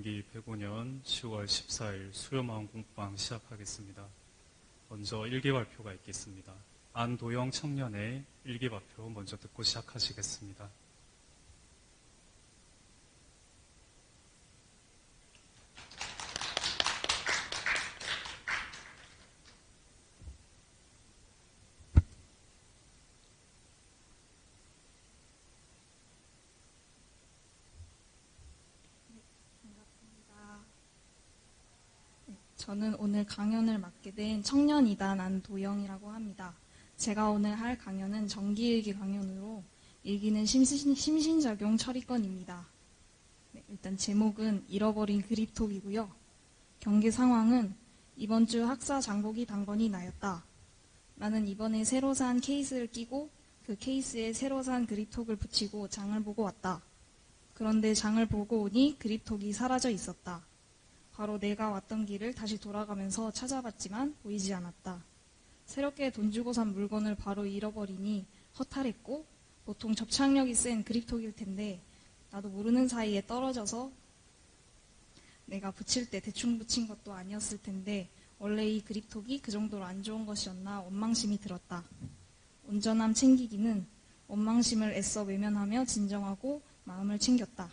전기 105년 10월 14일 수요마음 공부방 시작하겠습니다. 먼저 일기 발표가 있겠습니다. 안도영 청년의 일기 발표 먼저 듣고 시작하시겠습니다. 저는 오늘 강연을 맡게 된 청년이단 안도영이라고 합니다. 제가 오늘 할 강연은 정기일기 강연으로 일기는 심신작용 처리건입니다. 일단 제목은 잃어버린 그립톡이고요. 경계 상황은 이번 주 학사 장보기 당번이 나였다. 나는 이번에 새로 산 케이스를 끼고 그 케이스에 새로 산 그립톡을 붙이고 장을 보고 왔다. 그런데 장을 보고 오니 그립톡이 사라져 있었다. 바로 내가 왔던 길을 다시 돌아가면서 찾아봤지만 보이지 않았다. 새롭게 돈 주고 산 물건을 바로 잃어버리니 허탈했고 보통 접착력이 센 그립톡일 텐데 나도 모르는 사이에 떨어져서 내가 붙일 때 대충 붙인 것도 아니었을 텐데 원래 이 그립톡이 그 정도로 안 좋은 것이었나 원망심이 들었다. 온전함 챙기기는 원망심을 애써 외면하며 진정하고 마음을 챙겼다.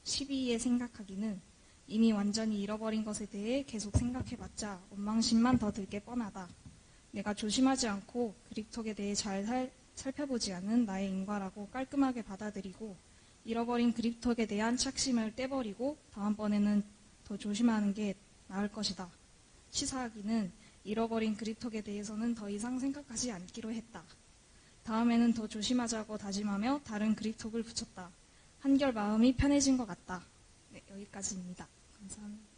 12위에 생각하기는 이미 완전히 잃어버린 것에 대해 계속 생각해봤자 원망심만 더 들게 뻔하다. 내가 조심하지 않고 그립톡에 대해 잘 살펴보지 않은 나의 인과라고 깔끔하게 받아들이고 잃어버린 그립톡에 대한 착심을 떼버리고 다음번에는 더 조심하는 게 나을 것이다. 시사하기는 잃어버린 그립톡에 대해서는 더 이상 생각하지 않기로 했다. 다음에는 더 조심하자고 다짐하며 다른 그립톡을 붙였다. 한결 마음이 편해진 것 같다. 네, 여기까지입니다. 감사합니다.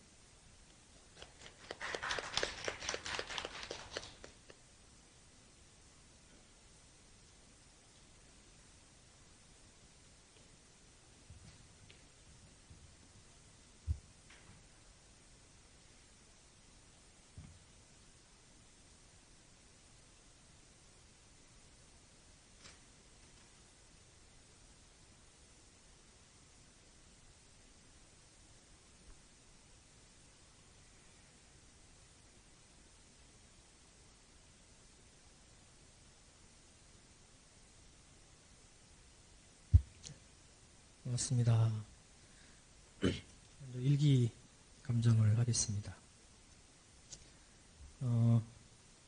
반갑습니다. 먼저 일기 감정을 하겠습니다.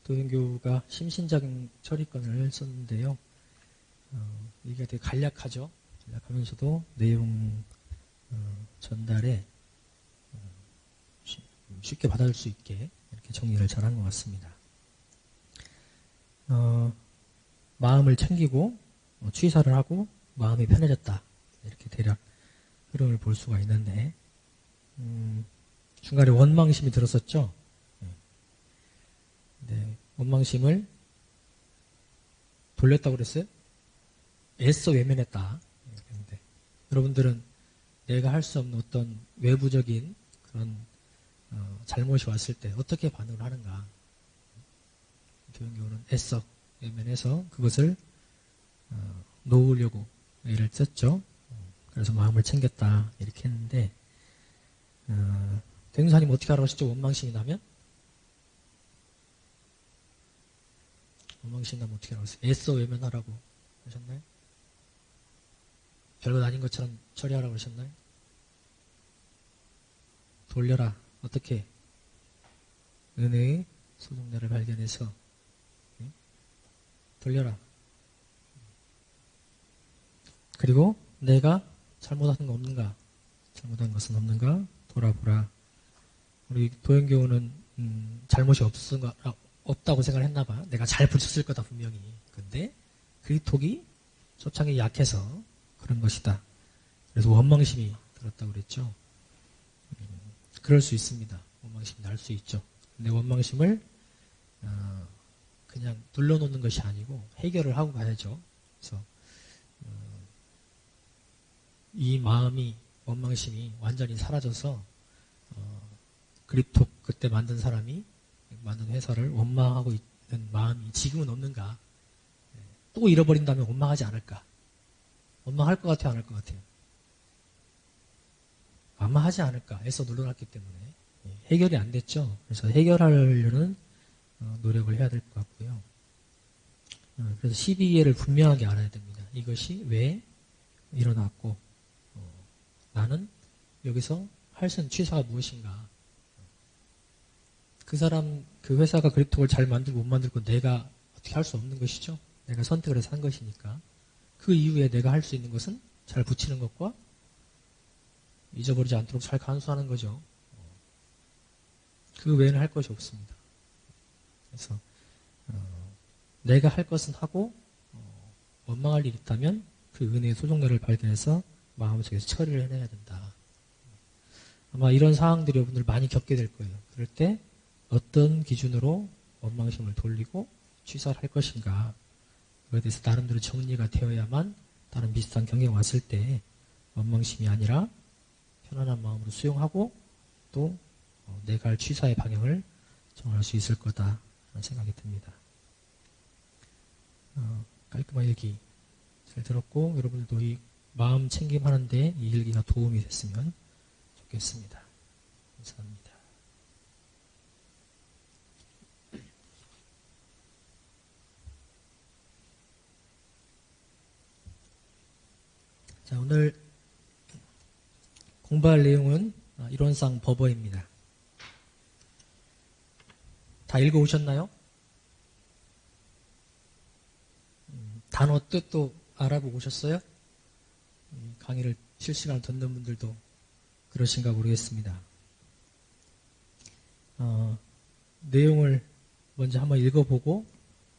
도현교가 심신작용 처리건을 썼는데요. 일기가 되게 간략하죠. 간략하면서도 내용 전달에 쉽게 받아들 수 있게 이렇게 정리를 잘한 것 같습니다. 마음을 챙기고 취사를 하고 마음이 편해졌다. 이렇게 대략 흐름을 볼 수가 있는데 중간에 원망심이 들었었죠. 네, 원망심을 돌렸다고 그랬어요? 애써 외면했다. 그런데 여러분들은 내가 할 수 없는 어떤 외부적인 그런 잘못이 왔을 때 어떻게 반응을 하는가? 그런 경우는 애써 외면해서 그것을 놓으려고 애를 썼죠. 그래서 마음을 챙겼다 이렇게 했는데 대행사님 어떻게 하라고 하셨죠? 원망심이 나면? 원망심이 나면 어떻게 하라고 하셨어요? 애써 외면하라고 하셨나요? 별것 아닌 것처럼 처리하라고 하셨나요? 돌려라. 어떻게? 은혜의 소중자를 발견해서 돌려라. 그리고 내가 잘못한 거 없는가? 잘못한 것은 없는가? 돌아보라. 우리 도현교우는 잘못이 없다고 생각을 했나 봐. 내가 잘 붙였을 거다 분명히. 근데 그립톡이 소창이 약해서 그런 것이다. 그래서 원망심이 들었다고 그랬죠. 그럴 수 있습니다. 원망심이 날 수 있죠. 근데 원망심을 그냥 눌러놓는 것이 아니고 해결을 하고 가야죠. 그래서 이 마음이 원망심이 완전히 사라져서 그립톡 그때 만든 사람이 만든 회사를 원망하고 있는 마음이 지금은 없는가? 또 잃어버린다면 원망하지 않을까? 원망할 것 같아요? 안 할 것 같아요? 아마 하지 않을까 해서 눌러놨기 때문에 해결이 안 됐죠. 그래서 해결하려는 노력을 해야 될 것 같고요. 그래서 12개를 분명하게 알아야 됩니다. 이것이 왜 일어났고 나는 여기서 할 수 있는 취사가 무엇인가. 그 사람, 그 회사가 그래픽톡을 잘 만들고 못 만들고 내가 어떻게 할 수 없는 것이죠. 내가 선택을 해서 한 것이니까. 그 이후에 내가 할 수 있는 것은 잘 붙이는 것과 잊어버리지 않도록 잘 간수하는 거죠. 그 외에는 할 것이 없습니다. 그래서 내가 할 것은 하고 원망할 일이 있다면 그 은혜의 소중례를 발견해서 마음속에서 처리를 해내야 된다. 아마 이런 상황들이 여러분들 많이 겪게 될 거예요. 그럴 때 어떤 기준으로 원망심을 돌리고 취사를 할 것인가. 그에 대해서 나름대로 정리가 되어야만 다른 비슷한 경계가 왔을 때 원망심이 아니라 편안한 마음으로 수용하고 또 내가 할 취사의 방향을 정할 수 있을 거다라는 생각이 듭니다. 깔끔한 일기 잘 들었고 여러분들도 이 마음 챙김하는데 이 일기가 도움이 됐으면 좋겠습니다. 감사합니다. 자, 오늘 공부할 내용은 이론상 버버입니다. 다 읽어오셨나요? 단어 뜻도 알아보고 오셨어요? 강의를 실시간으로 듣는 분들도 그러신가 모르겠습니다. 내용을 먼저 한번 읽어보고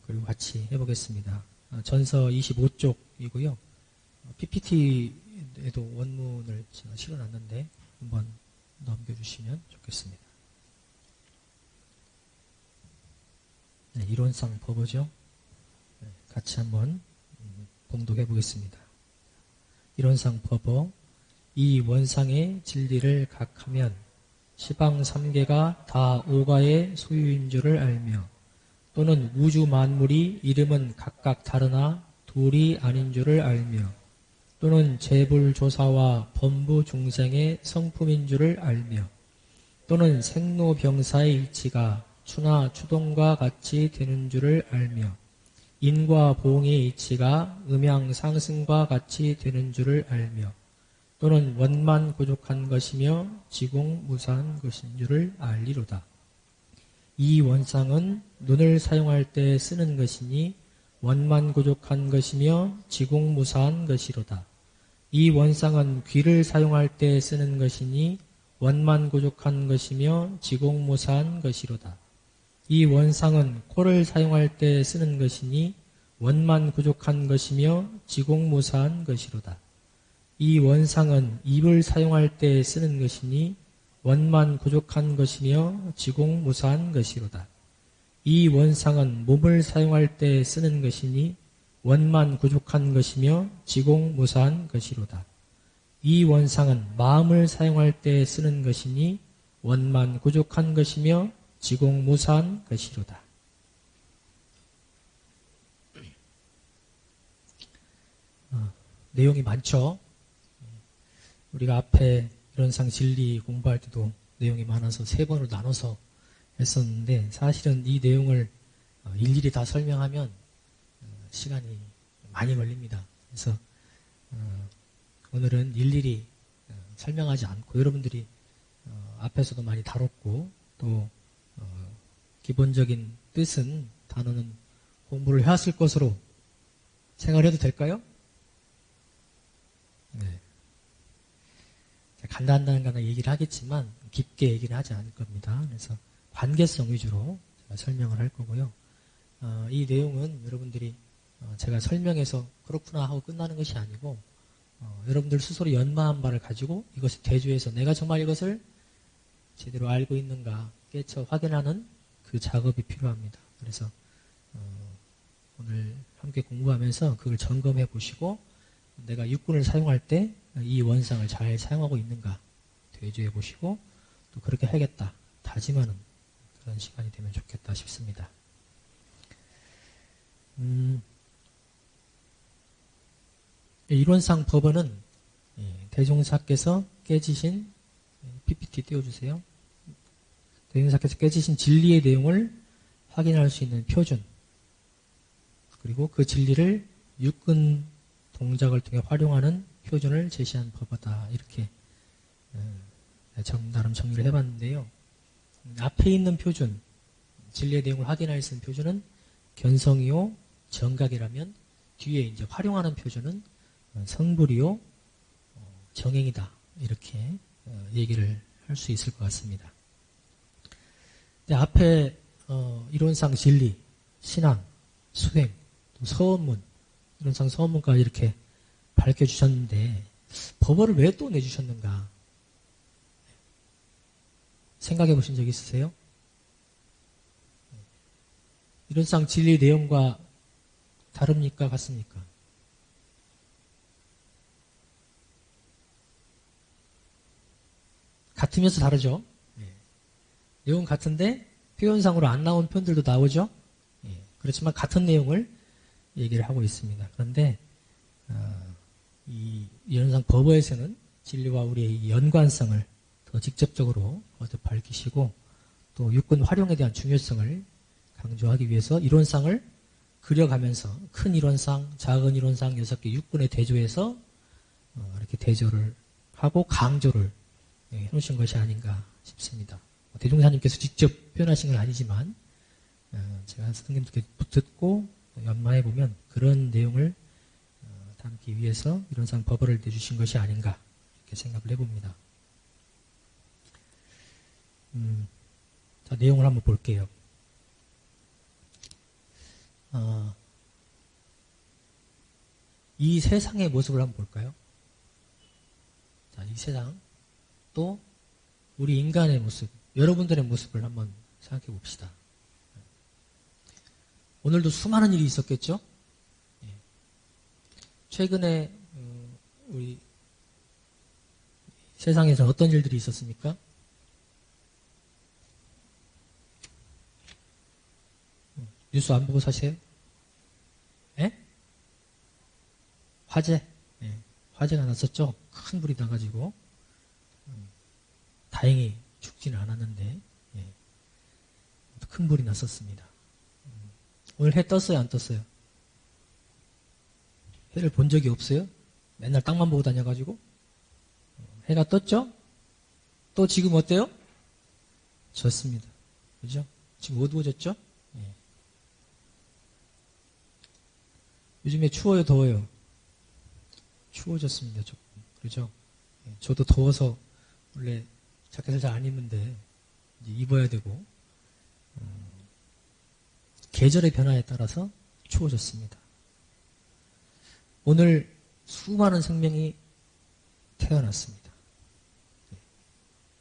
그리고 같이 해보겠습니다. 전서 25쪽이고요. PPT에도 원문을 제가 실어놨는데 한번 넘겨주시면 좋겠습니다. 네, 이론상 버버죠. 네, 같이 한번 봉독해 보겠습니다. 이론상 버버 이 원상의 진리를 각하면 시방 삼계가 다 오가의 소유인 줄을 알며 또는 우주 만물이 이름은 각각 다르나 둘이 아닌 줄을 알며 또는 재불조사와 범부 중생의 성품인 줄을 알며 또는 생로병사의 이치가 추나 추동과 같이 되는 줄을 알며 인과 보응의 이치가 음양상승과 같이 되는 줄을 알며 또는 원만 고족한 것이며 지공무사한 것인 줄을 알리로다. 이 원상은 눈을 사용할 때 쓰는 것이니 원만 고족한 것이며 지공무사한 것이로다. 이 원상은 귀를 사용할 때 쓰는 것이니 원만 고족한 것이며 지공무사한 것이로다. 이 원상은 코를 사용할 때 쓰는 것이니 원만 부족한 것이며 지공무사한 것이로다. 이 원상은 입을 사용할 때 쓰는 것이니 원만 부족한 것이며 지공무사한 것이로다. 이 원상은 몸을 사용할 때 쓰는 것이니 원만 부족한 것이며 지공무사한 것이로다. 이 원상은 마음을 사용할 때 쓰는 것이니 원만 부족한 것이며 지공무사한 것이로다. 내용이 많죠. 우리가 앞에 이론상 진리 공부할 때도 내용이 많아서 3번으로 나눠서 했었는데 사실은 이 내용을 일일이 다 설명하면 시간이 많이 걸립니다. 그래서 오늘은 일일이 설명하지 않고 여러분들이 앞에서도 많이 다뤘고 또 기본적인 뜻은 단어는 공부를 해왔을 것으로 생각해도 될까요? 네. 간단한 얘기를 하겠지만 깊게 얘기를 하지 않을 겁니다. 그래서 관계성 위주로 제가 설명을 할 거고요. 이 내용은 여러분들이 제가 설명해서 그렇구나 하고 끝나는 것이 아니고 여러분들 스스로 연마한 바를 가지고 이것을 대조해서 내가 정말 이것을 제대로 알고 있는가 깨쳐 확인하는 그 작업이 필요합니다. 그래서 오늘 함께 공부하면서 그걸 점검해 보시고 내가 육군을 사용할 때 이 원상을 잘 사용하고 있는가 대조해 보시고 또 그렇게 하겠다 다짐하는 그런 시간이 되면 좋겠다 싶습니다. 이론상 법원은 대종사께서 깨지신 PPT 띄워주세요. 대인사께서 깨지신 진리의 내용을 확인할 수 있는 표준, 그리고 그 진리를 육근 동작을 통해 활용하는 표준을 제시한 법이다. 이렇게 나름 정리를 해봤는데요. 앞에 있는 표준, 진리의 내용을 확인할 수 있는 표준은 견성이요, 정각이라면 뒤에 이제 활용하는 표준은 성불이요, 정행이다. 이렇게 얘기를 할 수 있을 것 같습니다. 근데 앞에 이론상 진리, 신앙, 수행, 또 서원문, 이론상 서원문까지 이렇게 밝혀주셨는데 법어를 왜 또 내주셨는가? 생각해 보신 적 있으세요? 이론상 진리 내용과 다릅니까? 같습니까? 같으면서 다르죠? 내용은 같은데 표현상으로 안 나온 표현들도 나오죠? 그렇지만 같은 내용을 얘기를 하고 있습니다. 그런데 이 이론상 법어에서는 진리와 우리의 연관성을 더 직접적으로 밝히시고 또 육군 활용에 대한 중요성을 강조하기 위해서 이론상을 그려가면서 큰 이론상, 작은 이론상 6개 육군의 대조해서 이렇게 대조를 하고 강조를 해놓으신 것이 아닌가 싶습니다. 대종사님께서 직접 표현하신 건 아니지만 제가 선생님께 듣고 연마해보면 그런 내용을 담기 위해서 이론상 법어를 내주신 것이 아닌가 이렇게 생각을 해봅니다. 자, 내용을 한번 볼게요. 이 세상의 모습을 한번 볼까요? 자, 이 세상 또 우리 인간의 모습, 여러분들의 모습을 한번 생각해 봅시다. 오늘도 수많은 일이 있었겠죠? 최근에 우리 세상에서 어떤 일들이 있었습니까? 뉴스 안 보고 사세요? 예? 화재? 화재가 났었죠? 큰 불이 나가지고 다행히 죽지는 않았는데 큰 불이 났었습니다. 오늘 해 떴어요? 안 떴어요? 해를 본 적이 없어요? 맨날 땅만 보고 다녀가지고 해가 떴죠? 또 지금 어때요? 졌습니다. 그죠? 지금 어두워졌죠? 요즘에 추워요, 더워요? 추워졌습니다, 조금. 그죠? 저도 더워서 원래 자켓을 잘 안 입는데 이제 입어야 되고 계절의 변화에 따라서 추워졌습니다. 오늘 수많은 생명이 태어났습니다.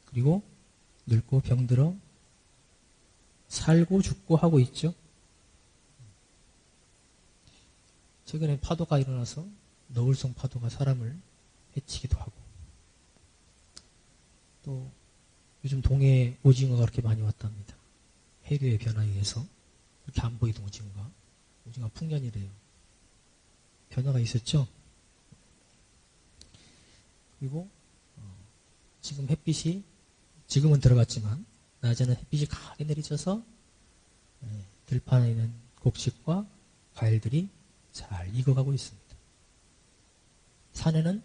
그리고 늙고 병들어 살고 죽고 하고 있죠. 최근에 파도가 일어나서 너울성 파도가 사람을 해치기도 하고 또 요즘 동해에 오징어가 그렇게 많이 왔답니다. 해류의 변화에 의해서 이렇게 안 보이던 오징어가 풍년이래요. 변화가 있었죠. 그리고 지금 햇빛이 지금은 들어갔지만 낮에는 햇빛이 강하게 내리쳐서 들판에 있는 곡식과 과일들이 잘 익어가고 있습니다. 산에는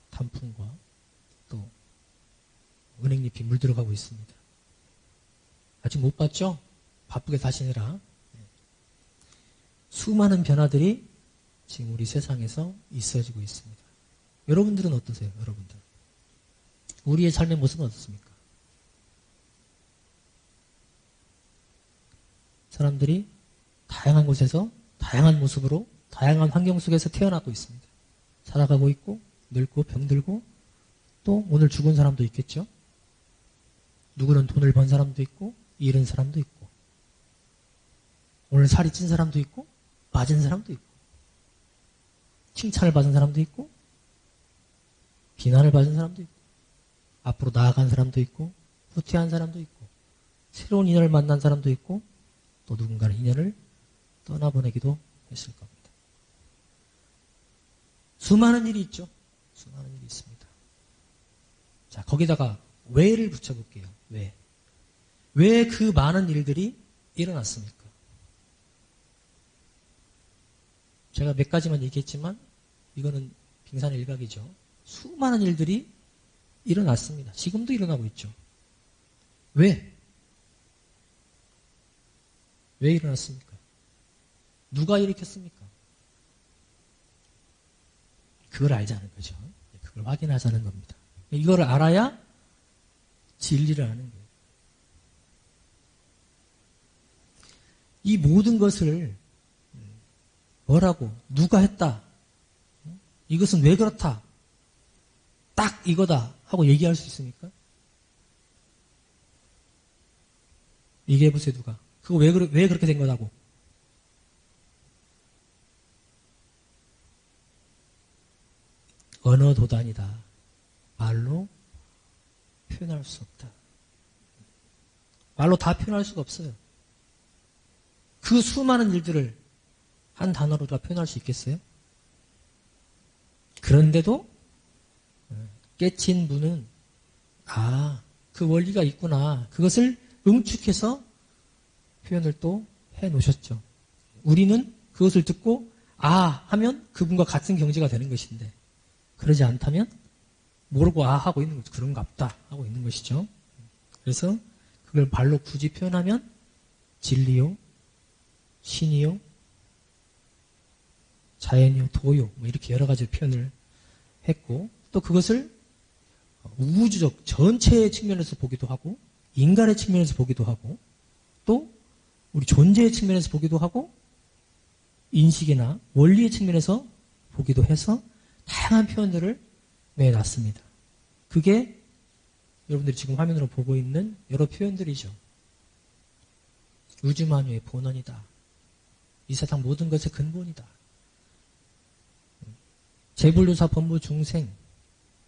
단풍과 또 은행잎이 물들어가고 있습니다. 아직 못 봤죠? 바쁘게 사시느라. 수많은 변화들이 지금 우리 세상에서 있어지고 있습니다. 여러분들은 어떠세요? 여러분들. 우리의 삶의 모습은 어떻습니까? 사람들이 다양한 곳에서 다양한 모습으로 다양한 환경 속에서 태어나고 있습니다. 살아가고 있고 늙고 병들고 또 오늘 죽은 사람도 있겠죠. 누구는 돈을 번 사람도 있고 잃은 사람도 있고 오늘 살이 찐 사람도 있고 빠진 사람도 있고 칭찬을 받은 사람도 있고 비난을 받은 사람도 있고 앞으로 나아간 사람도 있고 후퇴한 사람도 있고 새로운 인연을 만난 사람도 있고 또 누군가는 인연을 떠나보내기도 했을 겁니다. 수많은 일이 있죠. 수많은 일이 있습니다. 자, 거기다가 왜를 붙여볼게요. 왜? 왜 그 많은 일들이 일어났습니까? 제가 몇 가지만 얘기했지만 이거는 빙산의 일각이죠. 수많은 일들이 일어났습니다. 지금도 일어나고 있죠. 왜? 왜 일어났습니까? 누가 일으켰습니까? 그걸 알자는 거죠. 그걸 확인하자는 겁니다. 이걸 알아야 진리를 아는 거예요. 이 모든 것을 뭐라고, 누가 했다, 이것은 왜 그렇다, 딱 이거다 하고 얘기할 수 있습니까? 얘기해보세요, 누가. 그거 왜 그렇게 된 거라고. 언어 도단이다. 말로 표현할 수 없다. 말로 다 표현할 수가 없어요. 그 수많은 일들을 한 단어로 다 표현할 수 있겠어요? 그런데도 깨친 분은 그 원리가 있구나. 그것을 응축해서 표현을 또 해놓으셨죠. 우리는 그것을 듣고 하면 그분과 같은 경지가 되는 것인데 그러지 않다면 모르고 하고 있는 거죠. 그런가 보다 하고 있는 것이죠. 그래서 그걸 말로 굳이 표현하면 진리요, 신이요, 자연이요, 도요, 이렇게 여러 가지 표현을 했고, 또 그것을 우주적 전체의 측면에서 보기도 하고, 인간의 측면에서 보기도 하고, 또 우리 존재의 측면에서 보기도 하고, 인식이나 원리의 측면에서 보기도 해서 다양한 표현들을 내놨습니다. 그게 여러분들이 지금 화면으로 보고 있는 여러 표현들이죠. 우주만유의 본원이다. 이 세상 모든 것의 근본이다. 재불교사 법무 중생,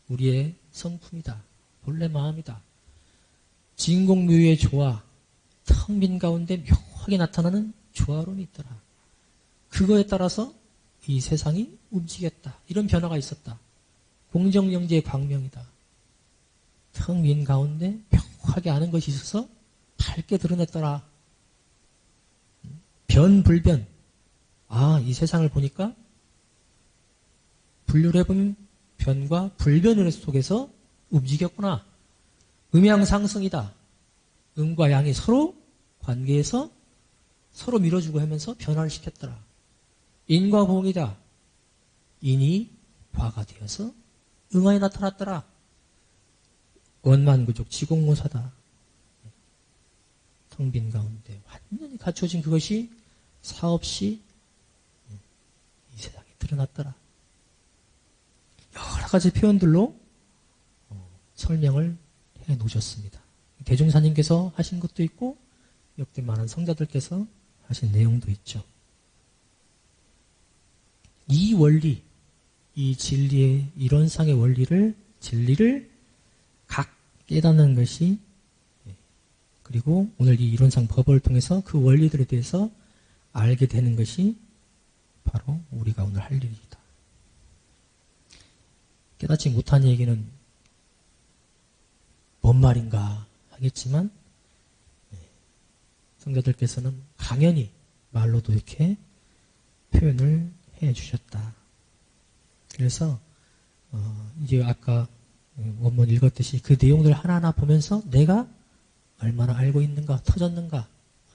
우리의 성품이다. 본래 마음이다. 진공묘의 조화, 텅 빈 가운데 묘하게 나타나는 조화론이 있더라. 그거에 따라서 이 세상이 움직였다. 이런 변화가 있었다. 공정영재의 광명이다. 텅 빈 가운데 묘하게 아는 것이 있어서 밝게 드러냈더라. 변불변. 이 세상을 보니까 분류를 해보면 변과 불변의 속에서 움직였구나. 음양상승이다. 음과 양이 서로 관계에서 서로 밀어주고 하면서 변화를 시켰더라. 인과보응이다. 인이 과가 되어서 응하에 나타났더라. 원만구족 지공무사다. 텅 빈 가운데 완전히 갖춰진 그것이 사없이 이 세상에 드러났더라. 여러 가지 표현들로 설명을 해 놓으셨습니다. 대종사님께서 하신 것도 있고 역대 많은 성자들께서 하신 내용도 있죠. 이 원리, 이 진리의 이론상의 진리를 각 깨닫는 것이, 그리고 오늘 이 이론상 법을 통해서 그 원리들에 대해서 알게 되는 것이 바로 우리가 오늘 할 일이다. 깨닫지 못한 얘기는 뭔 말인가 하겠지만 성자들께서는 강연히 말로도 이렇게 표현을 해주셨다. 그래서 이제 아까 원문 읽었듯이 그 내용들 하나하나 보면서 내가 얼마나 알고 있는가, 터졌는가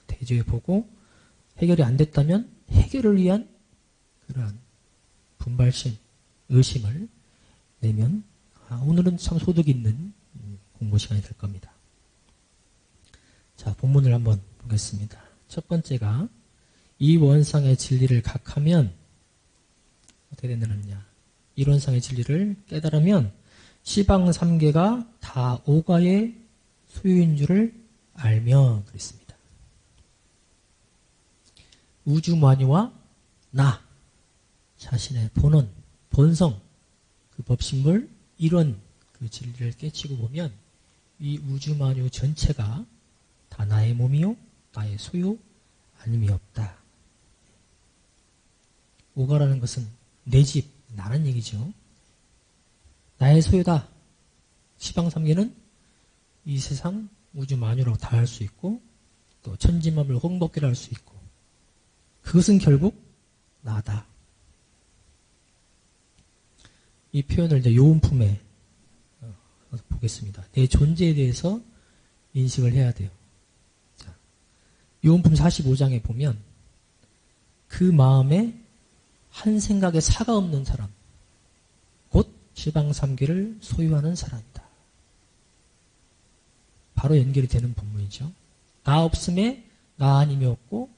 대조해 보고 해결이 안 됐다면 해결을 위한 그러한 분발심, 의심을 내면 오늘은 참 소득 있는 공부 시간이 될 겁니다. 자, 본문을 한번 보겠습니다. 첫 번째가 이 원상의 진리를 각하면 어떻게 된다느냐. 이론상의 진리를 깨달으면 시방 3계가 다 오가의 소유인 줄을 알며 그랬습니다. 우주만유와 나 자신의 본원, 본성, 그 법신물, 이론, 그 진리를 깨치고 보면 이 우주만유 전체가 다 나의 몸이요, 나의 소유, 아님이 없다. 오가라는 것은 내 집, 나는 얘기죠. 나의 소유다. 시방삼계는 이 세상 우주 만유라고 다 할 수 있고 또 천지만물 홍법계를 할 수 있고 그것은 결국 나다. 이 표현을 이제 요음품에 보겠습니다. 내 존재에 대해서 인식을 해야 돼요. 자, 요음품 45장에 보면 그 마음에 한 생각에 사가 없는 사람, 곧 시방삼계를 소유하는 사람이다. 바로 연결이 되는 본문이죠. 나 없음에 나 아님이 없고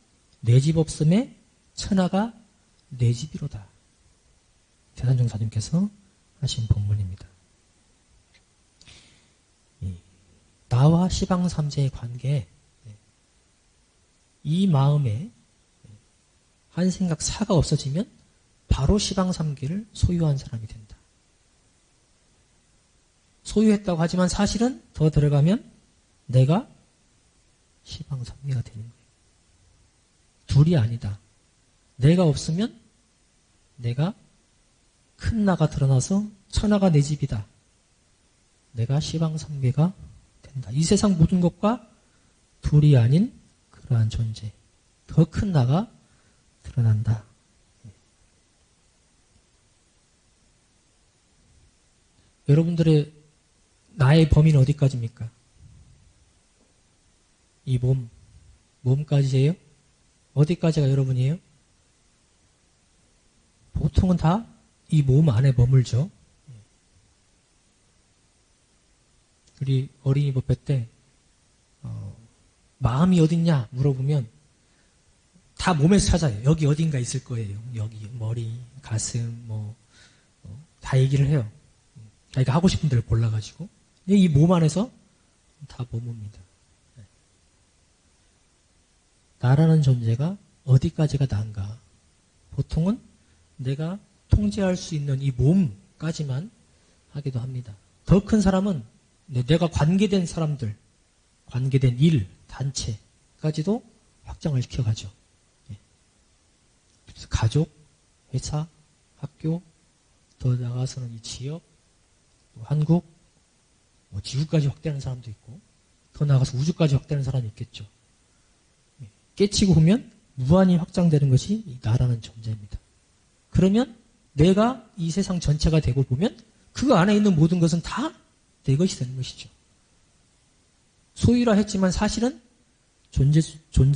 내 집 없음에 천하가 내 집이로다. 대산종사님께서 하신 본문입니다. 나와 시방삼재의 관계, 이 마음에 한 생각 사가 없어지면 바로 시방삼계를 소유한 사람이 된다. 소유했다고 하지만 사실은 더 들어가면 내가 시방삼계가 되는 거예요. 둘이 아니다. 내가 없으면 내가 큰 나가 드러나서 천하가 내 집이다. 내가 시방삼계가 된다. 이 세상 모든 것과 둘이 아닌 그러한 존재, 더 큰 나가 드러난다. 여러분들의 나의 범위는 어디까지입니까? 이 몸까지예요? 어디까지가 여러분이에요? 보통은 다 이 몸 안에 머물죠. 우리 어린이 법회 때 마음이 어딨냐 물어보면 다 몸에서 찾아요. 여기 어딘가 있을 거예요. 여기 머리, 가슴 다 얘기를 해요. 자기가 하고 싶은 데를 골라가지고 이 몸 안에서 다 머뭅니다. 나라는 존재가 어디까지가 난가? 보통은 내가 통제할 수 있는 이 몸까지만 하기도 합니다. 더 큰 사람은 내가 관계된 사람들, 관계된 일, 단체까지도 확장을 시켜가죠. 그래서 가족, 회사, 학교, 더 나아가서는 이 지역, 한국, 지구까지 확대하는 사람도 있고, 더 나아가서 우주까지 확대하는 사람이 있겠죠. 깨치고 보면 무한히 확장되는 것이 이 나라는 존재입니다. 그러면 내가 이 세상 전체가 되고 보면 그 안에 있는 모든 것은 다 내 것이 되는 것이죠. 소유라 했지만 사실은 존재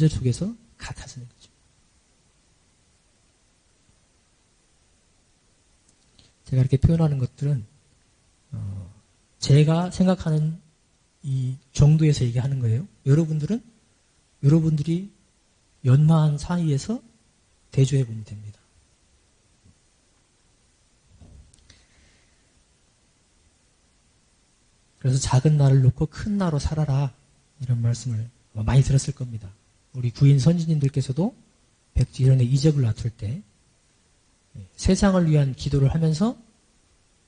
속에서 같아지는 거죠. 제가 이렇게 표현하는 것들은 제가 생각하는 이 정도에서 얘기하는 거예요. 여러분들이 연마한 사이에서 대조해 보면 됩니다. 그래서 작은 나를 놓고 큰 나로 살아라 이런 말씀을 많이 들었을 겁니다. 우리 구인 선진님들께서도 백지현의 이적을 놔둘 때 세상을 위한 기도를 하면서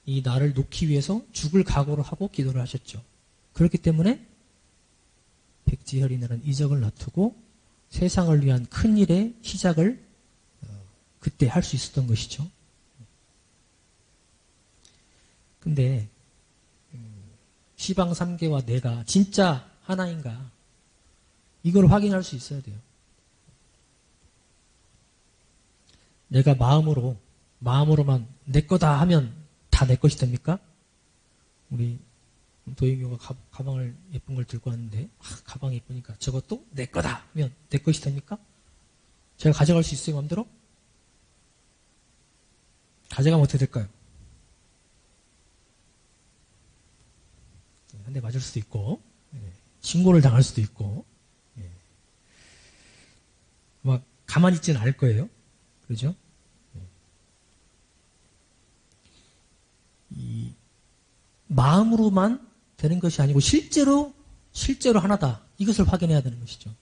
이 나를 놓기 위해서 죽을 각오를 하고 기도를 하셨죠. 그렇기 때문에 백지혈이라는 이적을 놔두고 세상을 위한 큰 일의 시작을 그때 할 수 있었던 것이죠. 근데 시방삼계와 내가 진짜 하나인가 이걸 확인할 수 있어야 돼요. 내가 마음으로만 내 거다 하면 다 내 것이 됩니까? 우리 도영이가 가방을 예쁜 걸 들고 왔는데 가방이 예쁘니까 저것도 내 거다 하면 내 것이 됩니까? 제가 가져갈 수 있어요, 마음대로? 가져가면 어떻게 될까요? 한 대 맞을 수도 있고 신고를 당할 수도 있고 막 가만히 있지는 않을 거예요. 그렇죠? 이 마음으로만 되는 것이 아니고 실제로 하나다. 이것을 확인해야 되는 것이죠.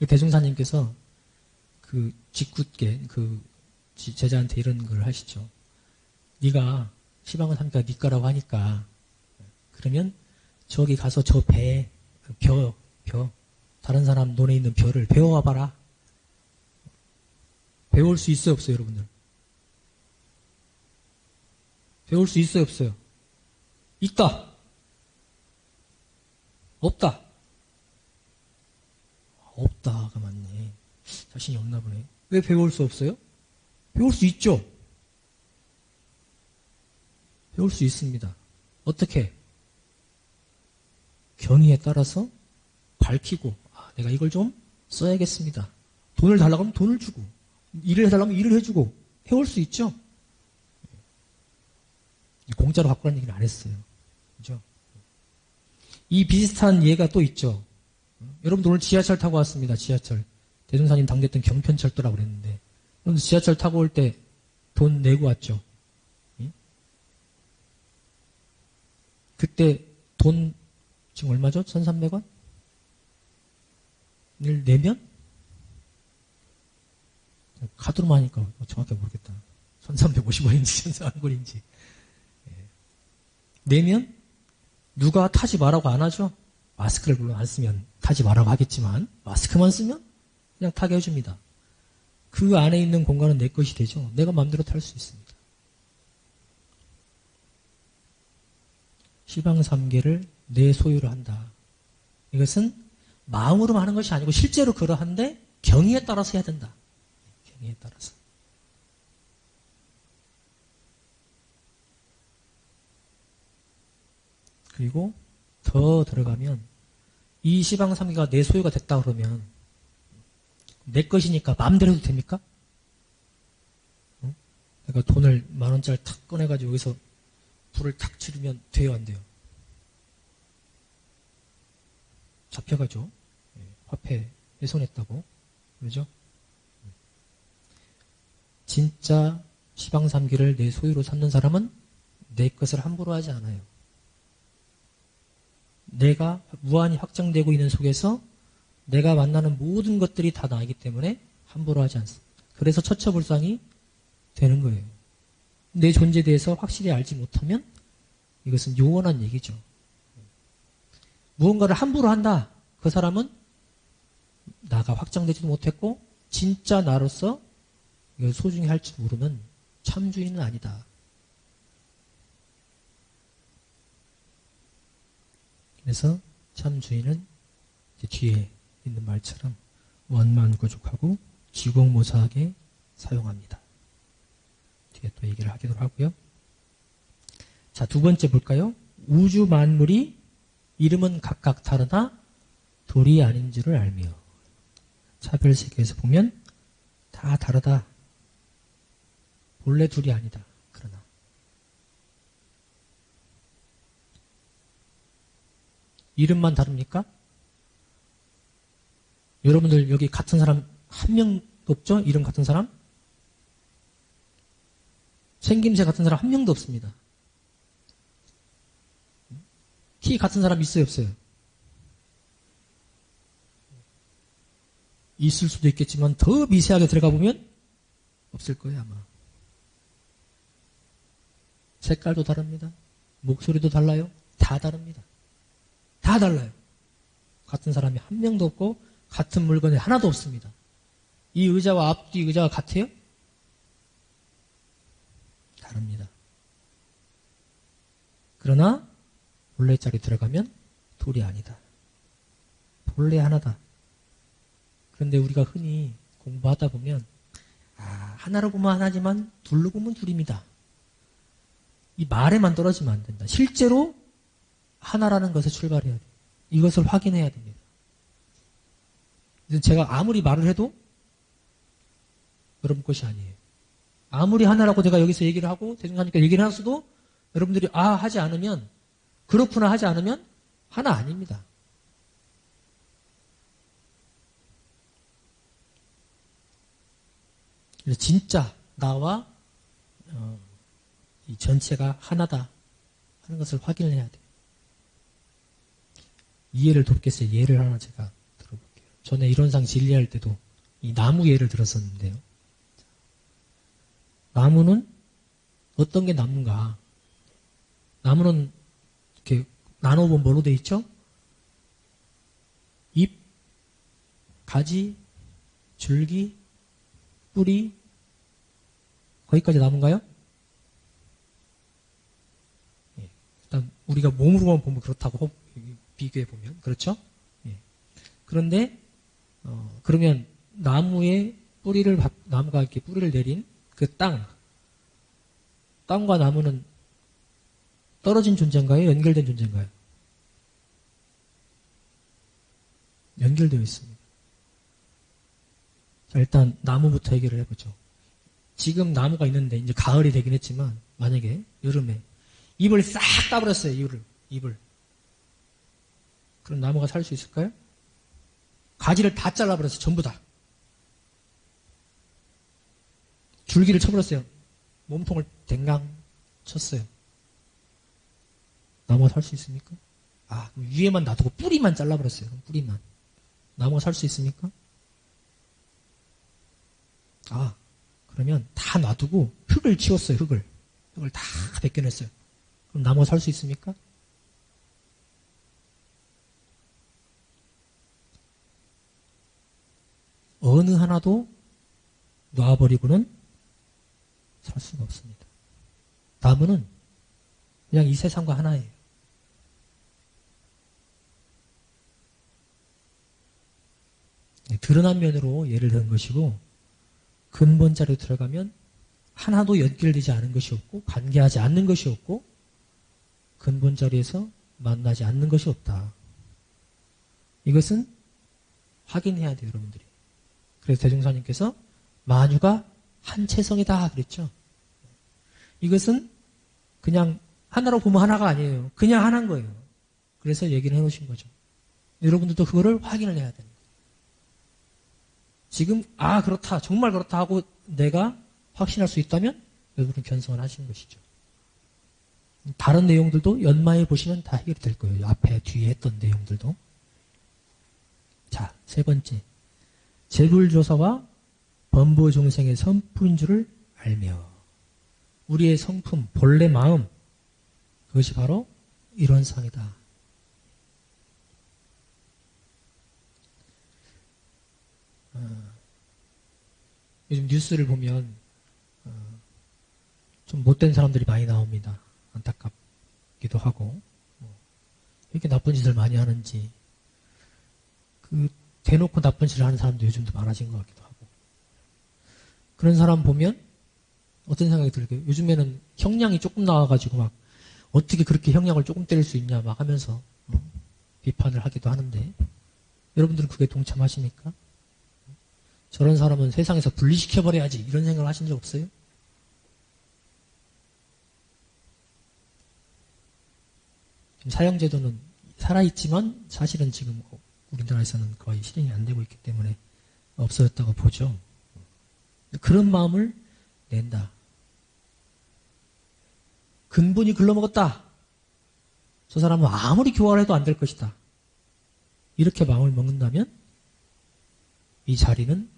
대종사님께서 그 짓궂게 그 제자한테 이런 걸 하시죠. 네가 시방을 삼가 네 거라고 하니까 그러면 저기 가서 저 배, 벼 다른 사람 논에 있는 벼를 배워와 봐라. 배울 수 있어요, 없어요, 여러분들? 배울 수 있어요, 없어요? 있다. 없다. 없다가 맞네. 자신이 없나 보네. 왜 배울 수 없어요? 배울 수 있죠. 배울 수 있습니다. 어떻게? 경위에 따라서 밝히고 내가 이걸 좀 써야겠습니다. 돈을 달라고 하면 돈을 주고 일을 해달라고 하면 일을 해주고 해올 수 있죠. 공짜로 갖고 가는 얘기는 안 했어요. 그죠? 이 비슷한 예가 또 있죠. 여러분들 오늘 지하철 타고 왔습니다. 지하철. 대종사님 당대했던 경편철도라고 그랬는데 여러분 지하철 타고 올 때 돈 내고 왔죠. 그때 돈 지금 얼마죠? 1,300원? 을 내면? 카드로만 하니까 정확하게 모르겠다. 1,350원인지 1,400원인지. 내면 누가 타지 말라고 안 하죠? 마스크를 물론 안 쓰면 타지 말라고 하겠지만 마스크만 쓰면 그냥 타게 해줍니다. 그 안에 있는 공간은 내 것이 되죠. 내가 마음대로 탈 수 있습니다. 시방삼계를 내 소유로 한다. 이것은 마음으로만 하는 것이 아니고 실제로 그러한데 경위에 따라서 해야 된다. 경위에 따라서. 그리고 더 들어가면 이 시방삼계가 내 소유가 됐다 그러면 내 것이니까 마음대로 해도 됩니까? 내가 돈을 10,000원짜리 탁 꺼내가지고 여기서 불을 탁 지르면 돼요, 안 돼요? 잡혀가죠. 화폐 훼손했다고. 그러죠? 진짜 시방삼기를 내 소유로 삼는 사람은 내 것을 함부로 하지 않아요. 내가 무한히 확장되고 있는 속에서 내가 만나는 모든 것들이 다 나이기 때문에 함부로 하지 않습니다. 그래서 처처불상이 되는 거예요. 내 존재에 대해서 확실히 알지 못하면 이것은 요원한 얘기죠. 무언가를 함부로 한다. 그 사람은 나가 확장되지도 못했고 진짜 나로서 이걸 소중히 할지 모르는 참주인은 아니다. 그래서 참주인은 뒤에 있는 말처럼 원만구족하고 지공모사하게 사용합니다. 뒤에 또 얘기를 하기도 하고요. 자, 두 번째 볼까요? 우주 만물이 이름은 각각 다르나 둘이 아닌 줄을 알며. 차별세계에서 보면 다 다르다. 본래 둘이 아니다. 그러나 이름만 다릅니까? 여러분들 여기 같은 사람 한 명도 없죠? 이름 같은 사람? 생김새 같은 사람 한 명도 없습니다. 키 같은 사람 있어요, 없어요? 있을 수도 있겠지만 더 미세하게 들어가 보면 없을 거예요, 아마. 색깔도 다릅니다. 목소리도 달라요. 다 다릅니다. 다 달라요. 같은 사람이 한 명도 없고 같은 물건이 하나도 없습니다. 이 의자와 앞뒤 의자가 같아요? 다릅니다. 그러나 본래 자리 들어가면 둘이 아니다. 본래 하나다. 그런데 우리가 흔히 공부하다 보면 하나로 보면 하나지만 둘로 보면 둘입니다. 이 말에만 떨어지면 안 된다. 실제로 하나라는 것에 출발해야 돼요. 이것을 확인해야 됩니다. 제가 아무리 말을 해도 여러분 것이 아니에요. 아무리 하나라고 제가 여기서 얘기를 하고 대중하니까 얘기를 하셔도 여러분들이 하지 않으면 그렇구나 하지 않으면 하나 아닙니다. 그래서 진짜 나와 이 전체가 하나다 하는 것을 확인을 해야 돼요. 이해를 돕겠어요. 예를 하나 제가 들어볼게요. 전에 이론상 진리할 때도 이 나무 예를 들었었는데요. 나무는 어떤 게 나무인가? 나무는 이렇게 나눠보면 뭐로 되어 있죠? 잎, 가지, 줄기, 뿌리, 거기까지 나무인가요? 일단 우리가 몸으로만 보면 그렇다고 비교해 보면. 그렇죠? 예. 그런데, 그러면 나무가 이렇게 뿌리를 내린 그 땅과 나무는 떨어진 존재인가요? 연결된 존재인가요? 연결되어 있습니다. 자, 일단 나무부터 해결을 해보죠. 지금 나무가 있는데 이제 가을이 되긴 했지만 만약에 여름에 잎을 싹 따버렸어요. 잎을. 그럼 나무가 살 수 있을까요? 가지를 다 잘라버렸어요. 전부 다. 줄기를 쳐버렸어요. 몸통을 댕강 쳤어요. 나무가 살 수 있습니까? 위에만 놔두고 뿌리만 잘라버렸어요. 뿌리만. 나무가 살 수 있습니까? 그러면 다 놔두고 흙을 치웠어요. 흙을 다 벗겨냈어요. 그럼 나무가 살 수 있습니까? 어느 하나도 놔버리고는 살 수가 없습니다. 나무는 그냥 이 세상과 하나예요. 드러난 면으로 예를 든 것이고 근본 자리로 들어가면 하나도 연결되지 않은 것이 없고 관계하지 않는 것이 없고 근본 자리에서 만나지 않는 것이 없다. 이것은 확인해야 돼요, 여러분들이. 그래서 대종사님께서 만유가 한체성이다 그랬죠. 이것은 그냥 하나로 보면 하나가 아니에요. 그냥 하나인 거예요. 그래서 얘기를 해놓으신 거죠. 여러분들도 그거를 확인을 해야 됩니다. 지금 그렇다, 정말 그렇다 하고 내가 확신할 수 있다면 여러분은 견성을 하시는 것이죠. 다른 내용들도 연마해 보시면 다 해결이 될 거예요. 앞에 뒤에 했던 내용들도. 자, 세 번째. 재불조사와 범부 중생의 성품인 줄을 알며 우리의 성품, 본래 마음, 그것이 바로 이론상이다. 요즘 뉴스를 보면 좀 못된 사람들이 많이 나옵니다. 안타깝기도 하고 왜 이렇게 나쁜 짓을 많이 하는지 대놓고 나쁜 짓을 하는 사람도 요즘도 많아진 것 같기도 하고 그런 사람 보면 어떤 생각이 들게요. 요즘에는 형량이 조금 나와가지고 막 어떻게 그렇게 형량을 조금 때릴 수 있냐 막 하면서 비판을 하기도 하는데 여러분들은 그게 동참하십니까? 저런 사람은 세상에서 분리시켜버려야지 이런 생각을 하신 적 없어요? 지금 사형제도는 살아있지만 사실은 지금 우리나라에서는 거의 실행이 안 되고 있기 때문에 없어졌다고 보죠. 그런 마음을 낸다. 근본이 글러먹었다. 저 사람은 아무리 교화를 해도 안 될 것이다. 이렇게 마음을 먹는다면 이 자리는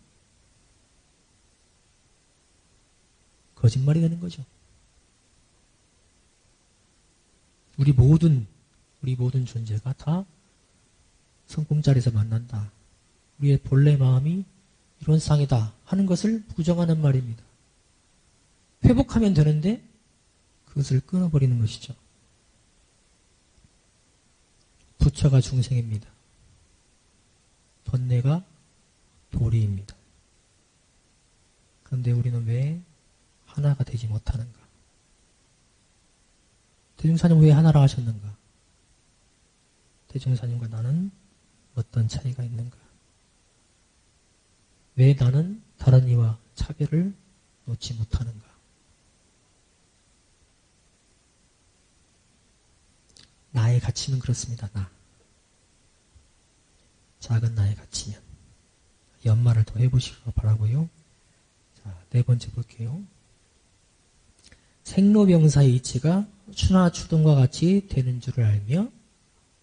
거짓말이 되는 거죠. 우리 모든 존재가 다 성품자리에서 만난다. 우리의 본래 마음이 이론상이다 하는 것을 부정하는 말입니다. 회복하면 되는데 그것을 끊어버리는 것이죠. 부처가 중생입니다. 번뇌가 도리입니다. 그런데 우리는 왜 하나가 되지 못하는가? 대중사님 왜 하나라 하셨는가? 대중사님과 나는 어떤 차이가 있는가? 왜 나는 다른 이와 차별을 놓지 못하는가? 나의 가치는 그렇습니다. 작은 나의 가치면 연말을 더 해보시기 바라고요. 자, 네 번째 볼게요. 생로병사의 이치가 추나추동과 같이 되는 줄을 알며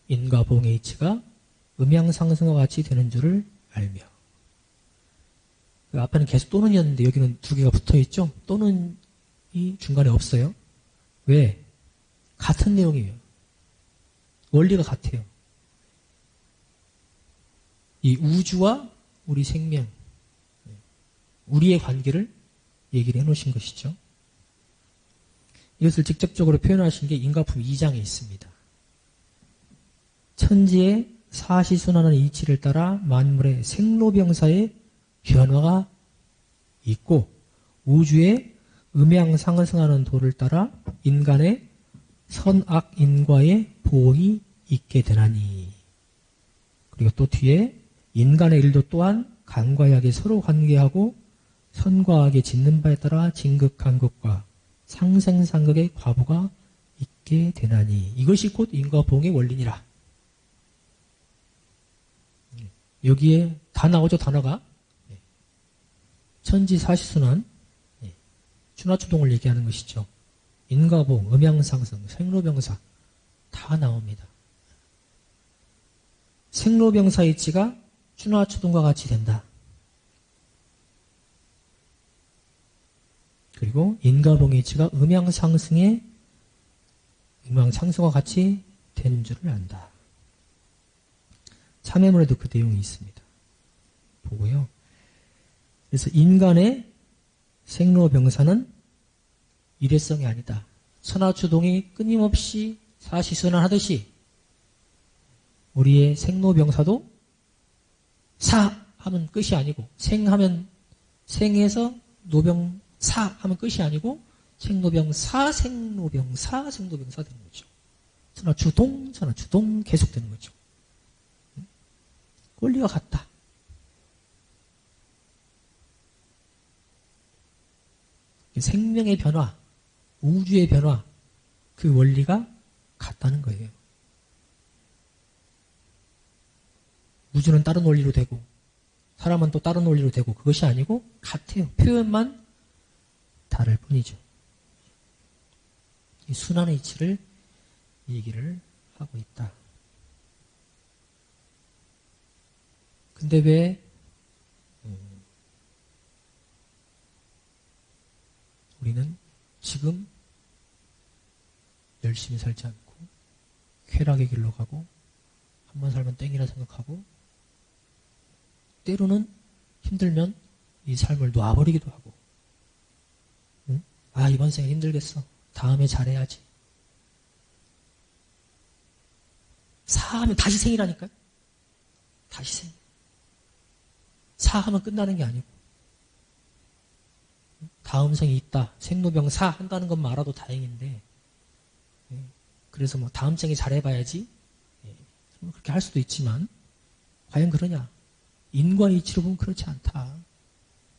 인과보응의 이치가 음양상승과 같이 되는 줄을 알며 그 앞에는 계속 또는이었는데 여기는 두 개가 붙어있죠? 또는이 중간에 없어요. 왜? 같은 내용이에요. 원리가 같아요. 이 우주와 우리 생명, 우리의 관계를 얘기를 해놓으신 것이죠. 이것을 직접적으로 표현하신 게 인과품 2장에 있습니다. 천지의 사시순환하는 이치를 따라 만물의 생로병사의 변화가 있고 우주의 음양상승하는 도를 따라 인간의 선악인과의 보응이 있게 되나니. 그리고 또 뒤에 인간의 일도 또한 간과 약이 서로 관계하고 선과 악이 짓는 바에 따라 진극간극과 상생상극의 과보가 있게 되나니. 이것이 곧 인과 보응의 원리니라. 여기에 다 나오죠, 단어가. 천지 사시순환, 춘하추동을 얘기하는 것이죠. 인과보응, 음양상승, 생로병사 다 나옵니다. 생로병사 이치가 춘하추동과 같이 된다. 그리고 인과보응의 이치가 음양상승과 같이 되는 줄을 안다. 참회문에도 그 내용이 있습니다. 보고요. 그래서 인간의 생로병사는 일회성이 아니다. 천하추동이 끊임없이 사시순환하듯이 우리의 생로병사도 사하면 끝이 아니고 생하면 생에서 노병사 하면 끝이 아니고 생로병사, 생로병사, 생로병사 되는 거죠. 천하추동 계속 되는 거죠. 원리가 같다. 생명의 변화, 우주의 변화, 그 원리가 같다는 거예요. 우주는 다른 원리로 되고 사람은 또 다른 원리로 되고 그것이 아니고 같아요. 표현만 다를 뿐이죠. 이 순환의 이치를 얘기를 하고 있다. 근데 왜 우리는 지금 열심히 살지 않고 쾌락의 길로 가고 한 번 살면 땡이라 생각하고 때로는 힘들면 이 삶을 놔버리기도 하고 응? 아 이번 생에 힘들겠어. 다음에 잘해야지. 사하면 다시 생이라니까요. 다시 생. 사하면 끝나는 게 아니고 다음 생이 있다. 생로병사 한다는 것만 알아도 다행인데 그래서 뭐 다음 생에 잘해봐야지 그렇게 할 수도 있지만 과연 그러냐? 인과 이치로 보면 그렇지 않다.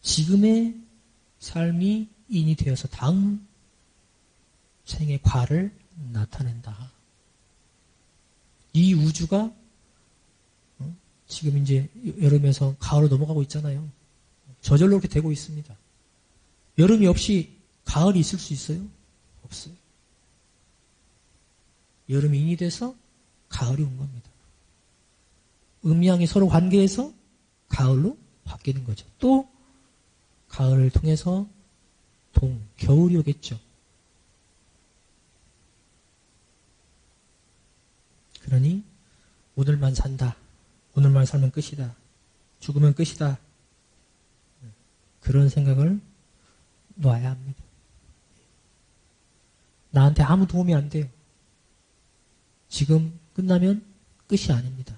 지금의 삶이 인이 되어서 다음 생의 과를 나타낸다. 이 우주가 지금 이제 여름에서 가을로 넘어가고 있잖아요. 저절로 그렇게 되고 있습니다. 여름이 없이 가을이 있을 수 있어요? 없어요. 여름이 인이 돼서 가을이 온 겁니다. 음양이 서로 관계해서 가을로 바뀌는 거죠. 또 가을을 통해서 겨울이 오겠죠. 그러니 오늘만 산다. 오늘만 살면 끝이다. 죽으면 끝이다. 그런 생각을 놔야 합니다. 나한테 아무 도움이 안 돼요. 지금 끝나면 끝이 아닙니다.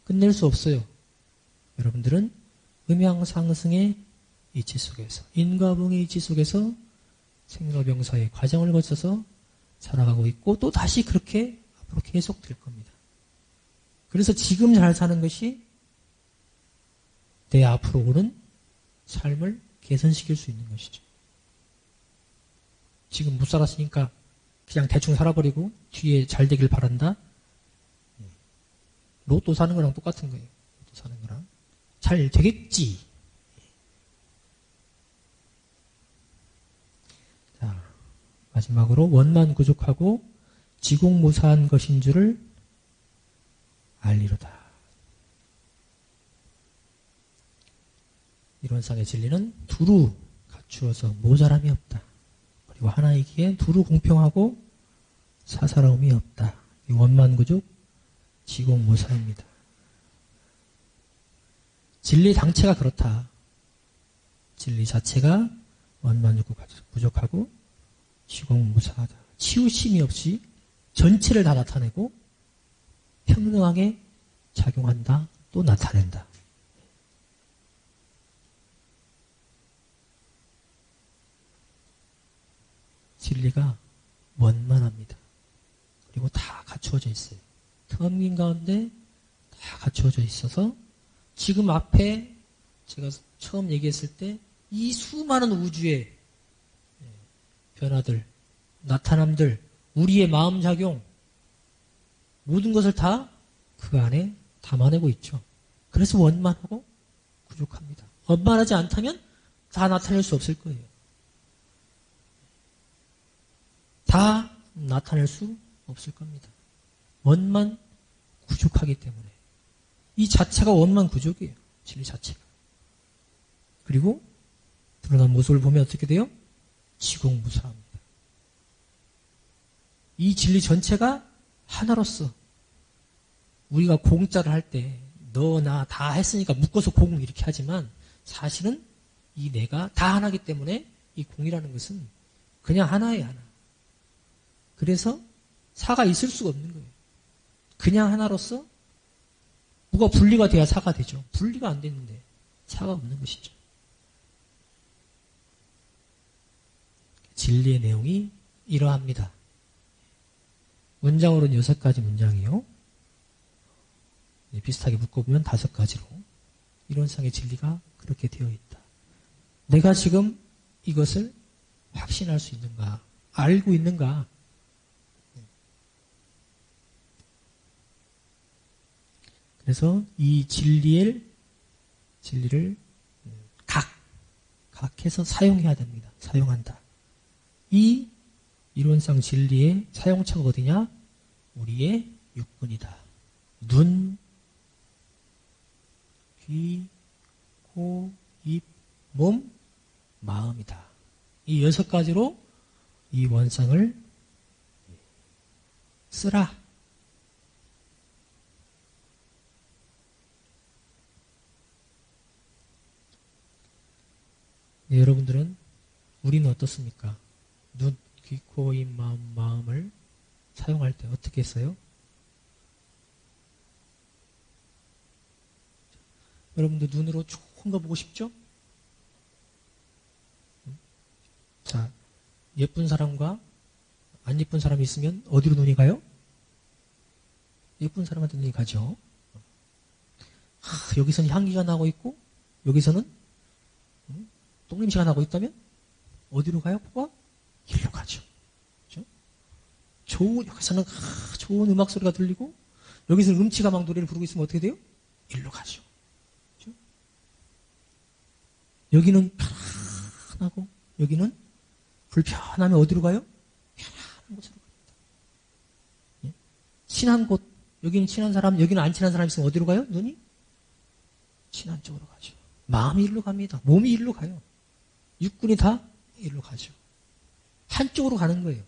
끝낼 수 없어요. 여러분들은 음양상승의 이치 속에서 인과보응의 이치 속에서 생로병사의 과정을 거쳐서 살아가고 있고 또 다시 그렇게 앞으로 계속될 겁니다. 그래서 지금 잘 사는 것이 내 앞으로 오는 삶을 개선시킬 수 있는 것이죠. 지금 못 살았으니까 그냥 대충 살아버리고 뒤에 잘 되길 바란다. 로또 사는 거랑 똑같은 거예요. 로또 사는 거랑. 잘 되겠지. 자, 마지막으로 원만구족하고 지공무사한 것인 줄을 알리로다. 이론상의 진리는 두루 갖추어서 모자람이 없다. 그리고 하나이기에 두루 공평하고 사사로움이 없다. 이 원만구족 지공무사입니다. 진리 당체가 그렇다. 진리 자체가 원만구족하고 지공무사하다. 치우침이 없이 전체를 다 나타내고 평등하게 작용한다, 또 나타낸다. 진리가 원만합니다. 그리고 다 갖추어져 있어요. 텅빈 가운데 다 갖추어져 있어서 지금 앞에 제가 처음 얘기했을 때 이 수많은 우주의 변화들, 나타남들, 우리의 마음작용, 모든 것을 다 그 안에 담아내고 있죠. 그래서 원만하고 부족합니다. 원만하지 않다면 다 나타낼 수 없을 거예요. 다 나타낼 수 없을 겁니다. 원만 부족하기 때문에. 이 자체가 원만 부족이에요. 진리 자체가. 그리고 드러난 모습을 보면 어떻게 돼요? 지공무사합니다. 이 진리 전체가 하나로서 우리가 공짜를 할 때 너 나 다 했으니까 묶어서 공 이렇게 하지만 사실은 이 내가 다 하나이기 때문에 이 공이라는 것은 그냥 하나예요, 하나. 그래서 사가 있을 수가 없는 거예요. 그냥 하나로서 뭐가 분리가 돼야 사가 되죠. 분리가 안 됐는데 사가 없는 것이죠. 진리의 내용이 이러합니다. 문장으로는 6가지 문장이요. 비슷하게 묶어보면 5가지로. 이론상의 진리가 그렇게 되어 있다. 내가 지금 이것을 확신할 수 있는가? 알고 있는가? 그래서 이 진리를 각해서 사용해야 됩니다. 사용한다. 이 이론상 진리의 사용처가 어디냐? 우리의 육근이다. 눈, 귀, 코, 입, 몸, 마음이다. 이 6가지로 이 원상을 쓰라. 네, 여러분들은 우리는 어떻습니까? 눈, 귀, 코, 입, 마음을 사용할 때 어떻게 써요? 여러분들 눈으로 좋은 거 보고 싶죠? 자, 예쁜 사람과 안 예쁜 사람이 있으면 어디로 눈이 가요? 예쁜 사람한테 눈이 가죠. 여기서는 향기가 나고 있고 여기서는 똥냄새가 나고 있다면 어디로 가요? 코가? 일로 가죠. 그렇죠? 여기서는 좋은 음악 소리가 들리고 여기서는 음치가 막 노래를 부르고 있으면 어떻게 돼요? 일로 가죠. 그렇죠? 여기는 편안하고 여기는 불편하면 어디로 가요? 편안한 곳으로 갑니다. 예? 친한 곳, 여기는 친한 사람, 여기는 안 친한 사람 있으면 어디로 가요? 눈이? 친한 쪽으로 가죠. 마음이 일로 갑니다. 몸이 일로 가요. 육군이 다 일로 가죠. 한쪽으로 가는 거예요.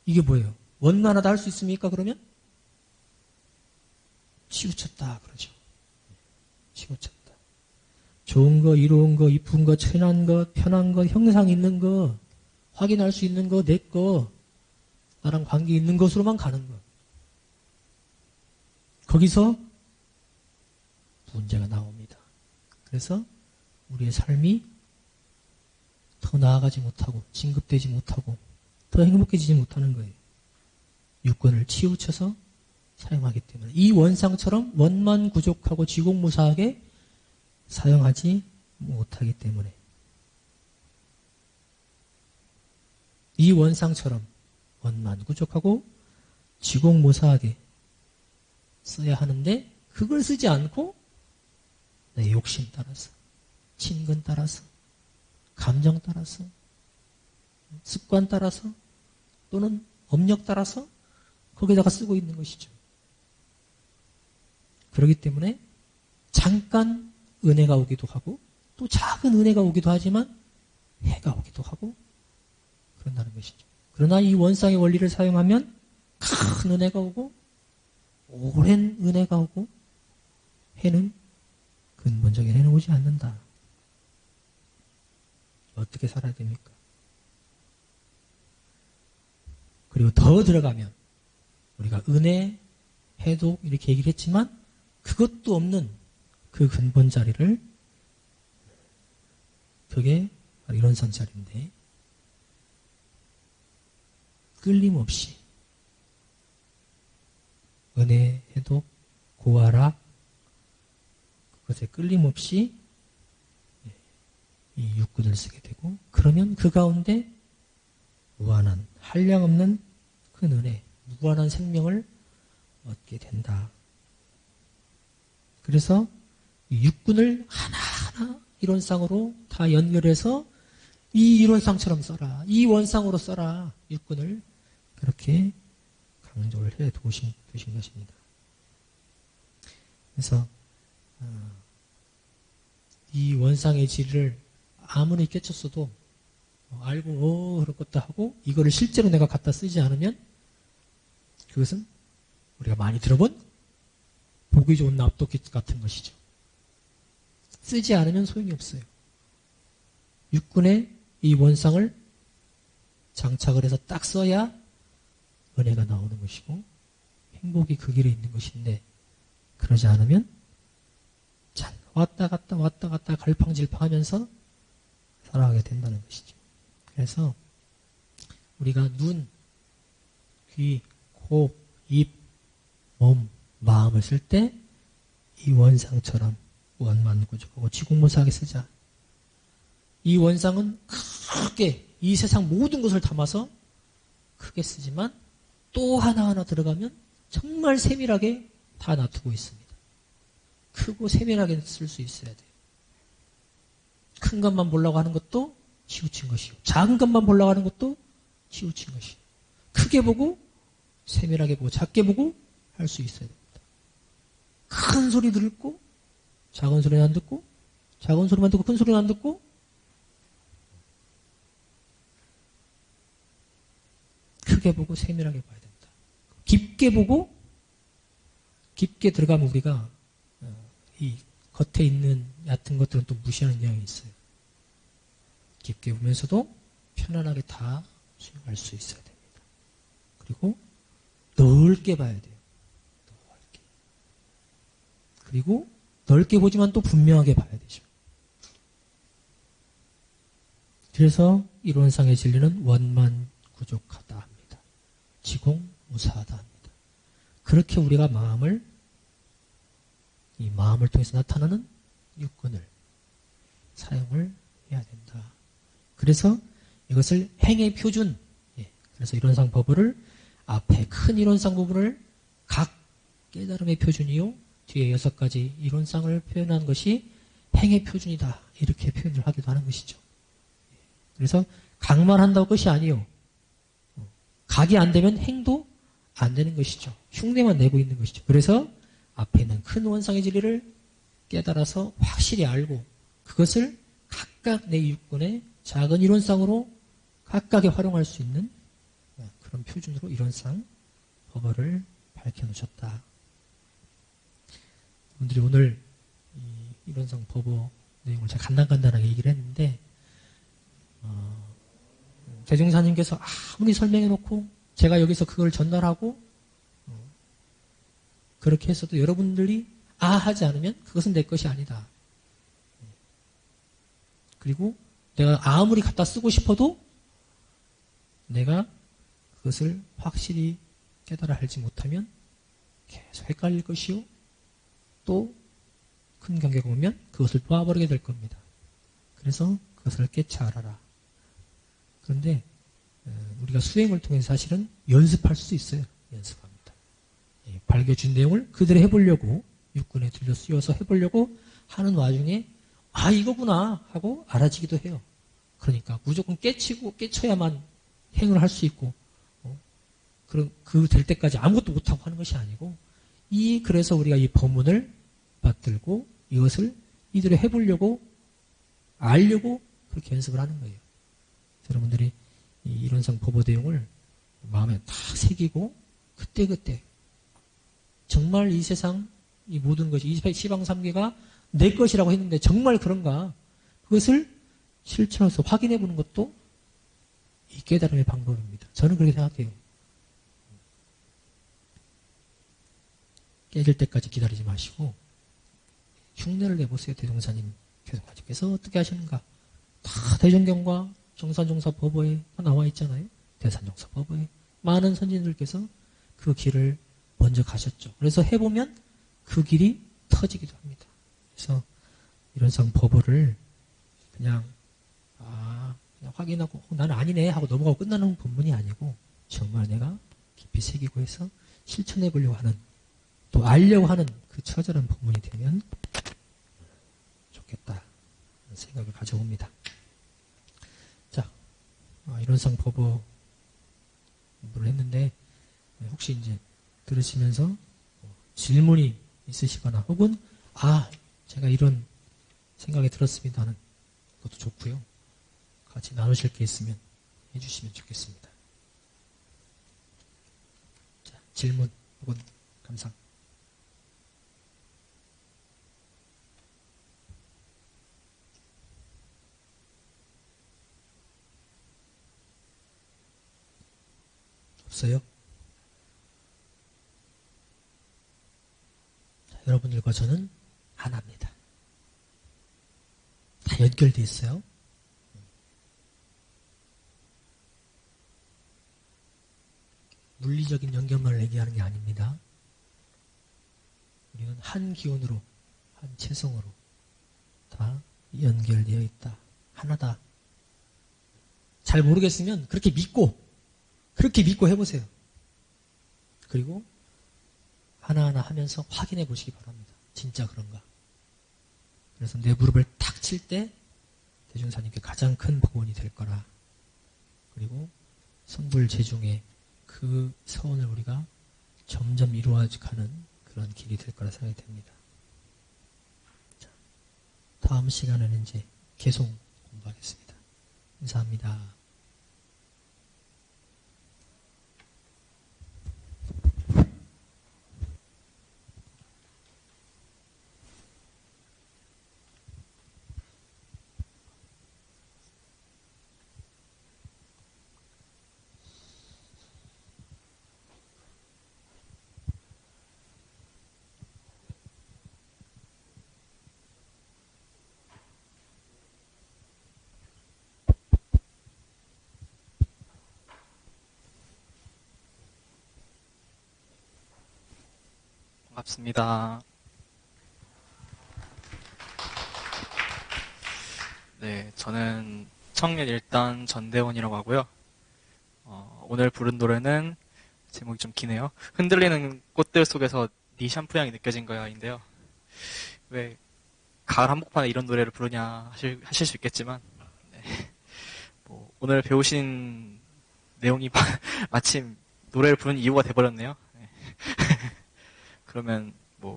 이게 뭐예요? 원만하다 할 수 있습니까? 그러면? 치우쳤다 그러죠. 치우쳤다. 좋은 거, 이로운 거, 이쁜 거, 천한 거, 편한 거, 형상 있는 거, 확인할 수 있는 거, 내 거, 나랑 관계 있는 것으로만 가는 거. 거기서 문제가 나옵니다. 그래서 우리의 삶이 더 나아가지 못하고 진급되지 못하고 더 행복해지지 못하는 거예요. 육권을 치우쳐서 사용하기 때문에 이 원상처럼 원만 구족하고 지공무사하게 사용하지 못하기 때문에 이 원상처럼 원만 구족하고 지공무사하게 써야 하는데 그걸 쓰지 않고 내 욕심 따라서 친근 따라서 감정 따라서 습관 따라서 또는 업력 따라서 거기다가 쓰고 있는 것이죠. 그렇기 때문에 잠깐 은혜가 오기도 하고 또 작은 은혜가 오기도 하지만 해가 오기도 하고 그런다는 것이죠. 그러나 이 원상의 원리를 사용하면 큰 은혜가 오고 오랜 은혜가 오고 해는 근본적인 해는 오지 않는다. 어떻게 살아야 됩니까? 그리고 더 들어가면 우리가 은혜, 해독 이렇게 얘기를 했지만 그것도 없는 그 근본 자리를 그게 바로 이론상 자리인데 끊임없이 은혜, 해독, 고아락 그것에 끊임없이 이 육군을 쓰게 되고 그러면 그 가운데 무한한 한량없는 그 은혜, 무한한 생명을 얻게 된다. 그래서 이 육군을 하나하나 이론상으로 다 연결해서 이 이론상처럼 써라. 이 원상으로 써라. 육군을 그렇게 강조를 해 두신 것입니다. 그래서 이 원상의 질을 아무리 깨쳤어도 알고 그럴 것도 하고 이거를 실제로 내가 갖다 쓰지 않으면 그것은 우리가 많이 들어본 보기 좋은 납독기 같은 것이죠. 쓰지 않으면 소용이 없어요. 육군의 이 원상을 장착을 해서 딱 써야 은혜가 나오는 것이고 행복이 그 길에 있는 것인데 그러지 않으면 왔다 갔다 갈팡질팡하면서 살아가게 된다는 것이죠. 그래서 우리가 눈, 귀, 코, 입, 몸, 마음을 쓸 때 이 원상처럼 원만구족하고 지공무사하게 쓰자. 이 원상은 크게 이 세상 모든 것을 담아서 크게 쓰지만 또 하나하나 들어가면 정말 세밀하게 다 놔두고 있습니다. 크고 세밀하게 쓸 수 있어야 돼요. 큰 것만 보려고 하는 것도 치우친 것이고 작은 것만 보려고 하는 것도 치우친 것이고 크게 보고 세밀하게 보고 작게 보고 할 수 있어야 됩니다. 큰 소리 듣고 작은 소리는 안 듣고 작은 소리만 듣고 큰 소리는 안 듣고 크게 보고 세밀하게 봐야 됩니다. 깊게 보고 깊게 들어가면 우리가 이 겉에 있는 얕은 것들은 또 무시하는 경향이 있어요. 깊게 보면서도 편안하게 다 수용할 수 있어야 됩니다. 그리고 넓게 봐야 돼요. 넓게. 그리고 넓게 보지만 또 분명하게 봐야 되죠. 그래서 이론상의 진리는 원만구족하다 합니다. 지공무사하다 합니다. 그렇게 우리가 이 마음을 통해서 나타나는 육군을 사용을 해야 된다. 그래서 이것을 행의 표준, 그래서 이론상 법어를 앞에 큰 이론상 부분을 각 깨달음의 표준이요 뒤에 6가지 이론상을 표현한 것이 행의 표준이다. 이렇게 표현을 하기도 하는 것이죠. 그래서 각만 한다고 것이 아니요. 각이 안 되면 행도 안 되는 것이죠. 흉내만 내고 있는 것이죠. 그래서 앞에 있는 큰 원상의 진리를 깨달아서 확실히 알고 그것을 각각 내 육군의 작은 이론상으로 각각에 활용할 수 있는 그런 표준으로 이론상 법어를 밝혀놓으셨다. 여러분들이 오늘 이 이론상 법어 내용을 제가 간단하게 얘기를 했는데 대종사님께서 아무리 설명해놓고 제가 여기서 그걸 전달하고 그렇게 했어도 여러분들이 하지 않으면 그것은 내 것이 아니다. 그리고 내가 아무리 갖다 쓰고 싶어도 내가 그것을 확실히 깨달아 알지 못하면 계속 헷갈릴 것이요. 또 큰 경계가 오면 그것을 놓아버리게 될 겁니다. 그래서 그것을 깨차 알아라. 그런데 우리가 수행을 통해서 사실은 연습할 수 있어요. 연습합니다. 밝혀준 내용을 그대로 해보려고 육군에 들려 쓰여서 해보려고 하는 와중에 이거구나 하고 알아지기도 해요. 그러니까 무조건 깨쳐야만 행을 할 수 있고 그 될 때까지 아무것도 못하고 하는 것이 아니고 그래서 우리가 이 법문을 받들고 이것을 이대로 해보려고 알려고 그렇게 연습을 하는 거예요. 여러분들이 이 이론상 법어 내용을 마음에 다 새기고 그때그때 정말 이 세상 이 모든 것이 이 시방삼계가 내 것이라고 했는데 정말 그런가 그것을 실천해서 확인해 보는 것도 이 깨달음의 방법입니다. 저는 그렇게 생각해요. 깨질 때까지 기다리지 마시고 흉내를 내보세요. 대종사님 교통사님께서 어떻게 하시는가. 다 대종경과 정산정사법어에 나와 있잖아요. 대산정사법어에 많은 선진들께서 그 길을 먼저 가셨죠. 그래서 해보면 그 길이 터지기도 합니다. 그래서 이런상 법어를 그냥 확인하고 나는 아니네 하고 넘어가고 끝나는 본문이 아니고 정말 내가 깊이 새기고 해서 실천해 보려고 하는 또 알려고 하는 그 처절한 본문이 되면 좋겠다 하는 생각을 가져옵니다. 자, 이런상 법어 공부를 했는데 혹시 이제 들으시면서 질문이 있으시거나 혹은 제가 이런 생각이 들었습니다 하는 것도 좋고요. 같이 나누실 게 있으면 해주시면 좋겠습니다. 자, 질문 혹은 감상. 없어요? 자, 여러분들과 저는 하나입니다. 다 연결되어 있어요. 물리적인 연결만을 얘기하는 게 아닙니다. 우리는 한 기운으로, 한 체성으로 다 연결되어 있다. 하나다. 잘 모르겠으면 그렇게 믿고 해보세요. 그리고 하나하나 하면서 확인해 보시기 바랍니다. 진짜 그런가. 그래서 내 무릎을 탁 칠 때 대중사님께 가장 큰 복원이 될 거라. 그리고 성불재중의 그 서원을 우리가 점점 이루어가는 그런 길이 될 거라 생각이 됩니다. 자, 다음 시간에는 이제 계속 공부하겠습니다. 감사합니다. 반갑습니다. 네, 저는 청년 일단 전대원이라고 하고요. 오늘 부른 노래는 제목이 좀 기네요. 흔들리는 꽃들 속에서 네 샴푸 향이 느껴진 거야인데요. 왜 가을 한복판에 이런 노래를 부르냐 하실 수 있겠지만 오늘 배우신 내용이 마침 노래를 부르는 이유가 돼버렸네요. 네. 그러면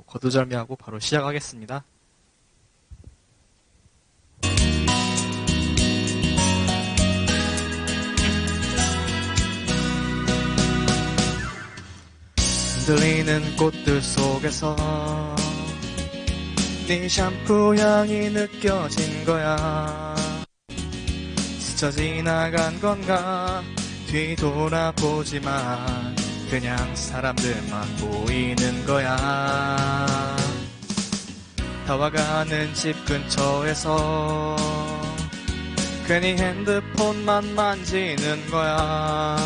거두절미하고 바로 시작하겠습니다. 흔들리는 꽃들 속에서 네 샴푸 향이 느껴진 거야. 스쳐 지나간 건가 뒤돌아보지만 그냥 사람들만 보이는 거야. 다와가는 집 근처에서 괜히 핸드폰만 만지는 거야.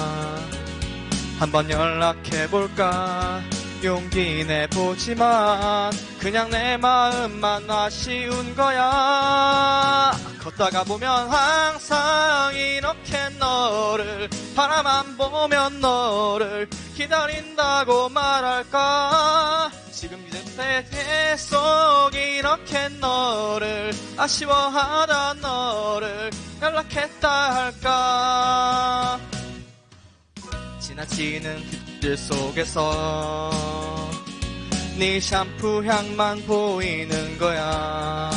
한번 연락해볼까 용기 내보지만 그냥 내 마음만 아쉬운 거야. 걷다가 보면 항상 이렇게 너를 바라만 보면 너를 기다린다고 말할까. 지금 이제 계속 이렇게 너를 아쉬워하다 너를 연락했다 할까. 지나치는 빛들 속에서 네 샴푸 향만 보이는 거야.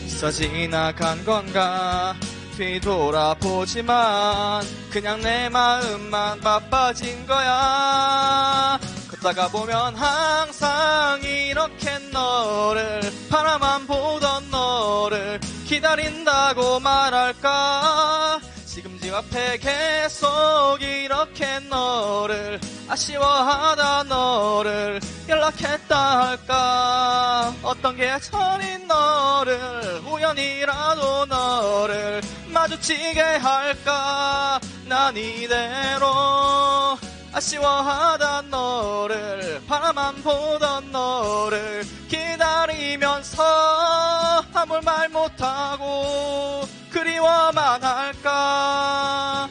스쳐 지나간 건가 뒤돌아보지만 그냥 내 마음만 바빠진 거야. 걷다가 보면 항상 이렇게 너를 바라만 보던 너를 기다린다고 말할까. 지금 집 앞에 계속 이렇게 너를 아쉬워하다 너를 연락했다 할까. 어떤 계절인 너를 우연이라도 너를 마주치게 할까. 난 이대로 아쉬워하던 너를 바라만 보던 너를 기다리면서 아무 말 못하고 그리워만 할까.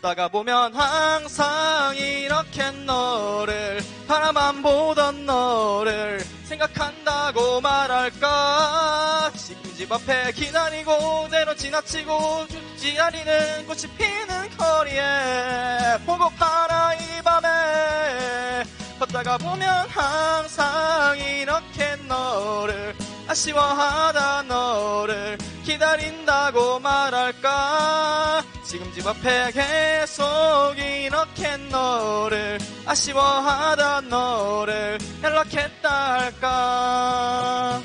걷다가 보면 항상 이렇게 너를 바라만 보던 너를 생각한다고 말할까. 지금 집 앞에 기다리고 때로 지나치고 기다리는 꽃이 피는 거리에 보고파라 이 밤에. 걷다가 보면 항상 이렇게 너를 아쉬워하다 너를 기다린다고 말할까. 지금 집 앞에 계속 이렇게 너를 아쉬워하다 너를 연락했다 할까.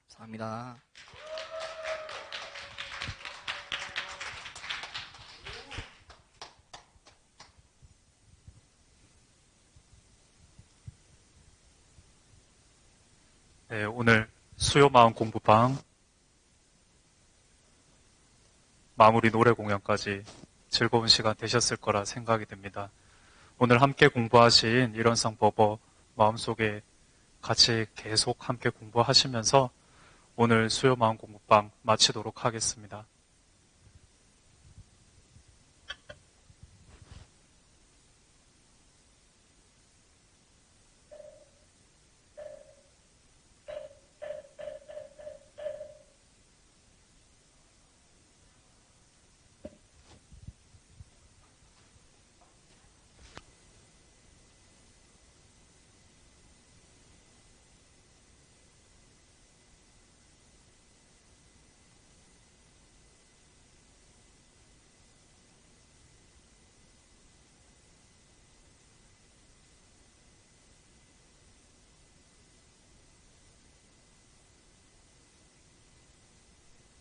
감사합니다. 네, 오늘 수요 마음 공부방 마무리 노래 공연까지 즐거운 시간 되셨을 거라 생각이 됩니다. 오늘 함께 공부하신 일원상 버버 마음속에 같이 계속 함께 공부하시면서 오늘 수요 마음 공부방 마치도록 하겠습니다.